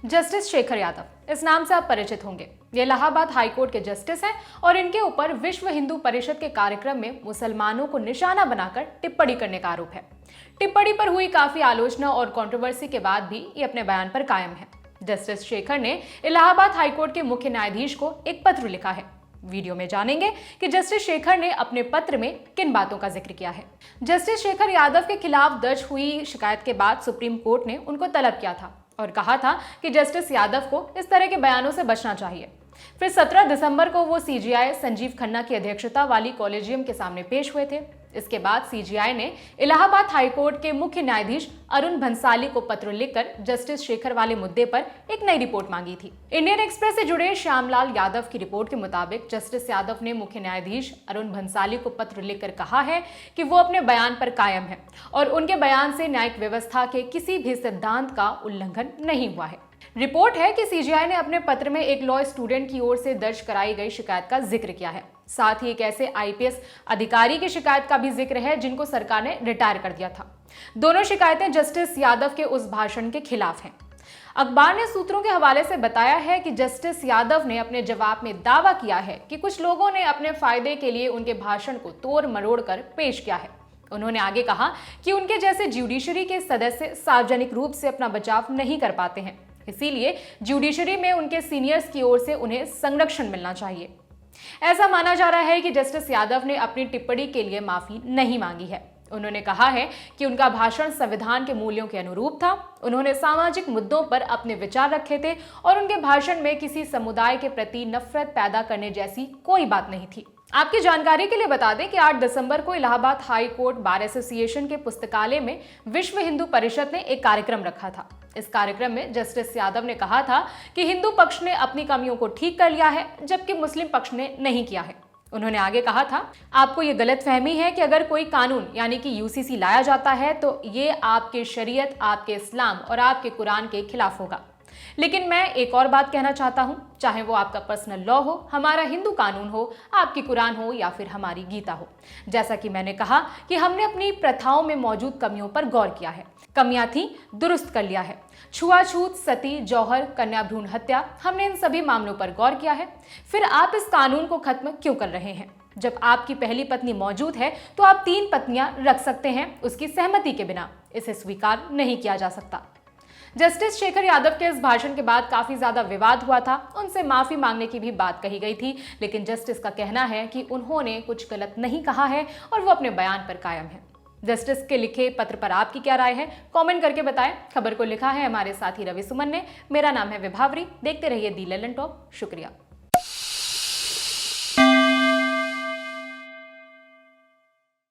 Justice Shekhar Yadav, इस नाम से आप परिचित होंगे। ये इलाहाबाद हाईकोर्ट के जस्टिस हैं और इनके ऊपर विश्व हिंदू परिषद के कार्यक्रम में मुसलमानों को निशाना बनाकर टिप्पणी करने का आरोप है। टिप्पणी पर हुई काफी आलोचना और कंट्रोवर्सी के बाद भी ये अपने बयान पर कायम है। जस्टिस शेखर ने इलाहाबाद हाईकोर्ट के मुख्य न्यायाधीश को एक पत्र लिखा है। वीडियो में जानेंगे कि जस्टिस शेखर ने अपने पत्र में किन बातों का जिक्र किया है। जस्टिस शेखर यादव के खिलाफ दर्ज हुई शिकायत के बाद सुप्रीम कोर्ट ने उनको तलब किया था और कहा था कि जस्टिस यादव को इस तरह के बयानों से बचना चाहिए। फिर 17 दिसंबर को वो सीजीआई संजीव खन्ना की अध्यक्षता वाली कॉलेजियम के सामने पेश हुए थे। इसके बाद सीजीआई ने इलाहाबाद हाईकोर्ट के मुख्य न्यायाधीश अरुण भंसाली को पत्र लिखकर जस्टिस शेखर वाले मुद्दे पर एक नई रिपोर्ट मांगी थी। इंडियन एक्सप्रेस से जुड़े श्यामलाल यादव की रिपोर्ट के मुताबिक जस्टिस यादव ने मुख्य न्यायाधीश अरुण भंसाली को पत्र लिखकर कहा है कि वो अपने बयान पर कायम है और उनके बयान से न्यायिक व्यवस्था के किसी भी सिद्धांत का उल्लंघन नहीं हुआ है। रिपोर्ट है कि सीजीआई ने अपने पत्र में एक लॉ स्टूडेंट की ओर से दर्ज कराई गई शिकायत का जिक्र किया है। साथ ही एक ऐसे आईपीएस अधिकारी की शिकायत का भी जिक्र है जिनको सरकार ने रिटायर कर दिया था। दोनों शिकायतें जस्टिस यादव के उस भाषण के खिलाफ हैं। अखबार ने सूत्रों के हवाले से बताया है कि जस्टिस यादव ने अपने जवाब में दावा किया है कि कुछ लोगों ने अपने फायदे के लिए उनके भाषण को तोड़ मरोड़ कर पेश किया है। उन्होंने आगे कहा कि उनके जैसे ज्यूडिशरी के सदस्य सार्वजनिक रूप से अपना बचाव नहीं कर पाते हैं, इसीलिए ज्यूडिशरी में उनके सीनियर्स की ओर से उन्हें संरक्षण मिलना चाहिए। ऐसा माना जा रहा है कि जस्टिस यादव ने अपनी टिप्पणी के लिए माफी नहीं मांगी है। उन्होंने कहा है कि उनका भाषण संविधान के मूल्यों के अनुरूप था। उन्होंने सामाजिक मुद्दों पर अपने विचार रखे थे और उनके भाषण में किसी समुदाय के प्रति नफरत पैदा करने जैसी कोई बात नहीं थी। आपकी जानकारी के लिए बता दें कि 8 दिसंबर को Allahabad high court bar association के पुस्तकालय में विश्व हिंदू परिषद ने एक कार्यक्रम रखा था। इस कार्यक्रम में जस्टिस यादव ने कहा था कि हिंदू पक्ष ने अपनी कमियों को ठीक कर लिया है, जबकि मुस्लिम पक्ष ने नहीं किया है। उन्होंने आगे कहा था, आपको ये गलतफहमी है कि अगर कोई कानून यानी कि यूसीसी लाया जाता है तो ये आपके शरीयत, आपके इस्लाम और आपके कुरान के खिलाफ होगा। लेकिन मैं एक और बात कहना चाहता हूं, चाहे वो आपका पर्सनल लॉ हो, हमारा हिंदू कानून हो, आपकी कुरान हो या फिर हमारी गीता हो, जैसा कि मैंने कहा कि हमने अपनी प्रथाओं में मौजूद कमियों पर गौर किया है। कमियां थी, दुरुस्त कर लिया है। छुआछूत, सती, जौहर, कन्या भ्रूण हत्या, हमने इन सभी मामलों पर गौर किया है। फिर आप इस कानून को खत्म क्यों कर रहे हैं? जब आपकी पहली पत्नी मौजूद है तो आप 3 पत्नियां रख सकते हैं, उसकी सहमति के बिना। इसे स्वीकार नहीं किया जा सकता। जस्टिस शेखर यादव के इस भाषण के बाद काफी ज्यादा विवाद हुआ था। उनसे माफी मांगने की भी बात कही गई थी, लेकिन जस्टिस का कहना है कि उन्होंने कुछ गलत नहीं कहा है और वो अपने बयान पर कायम है। जस्टिस के लिखे पत्र पर आपकी क्या राय है? कमेंट करके बताएं। खबर को लिखा है हमारे साथी रवि सुमन ने। मेरा नाम है विभावरी। देखते रहिए दी ललन टॉप। शुक्रिया।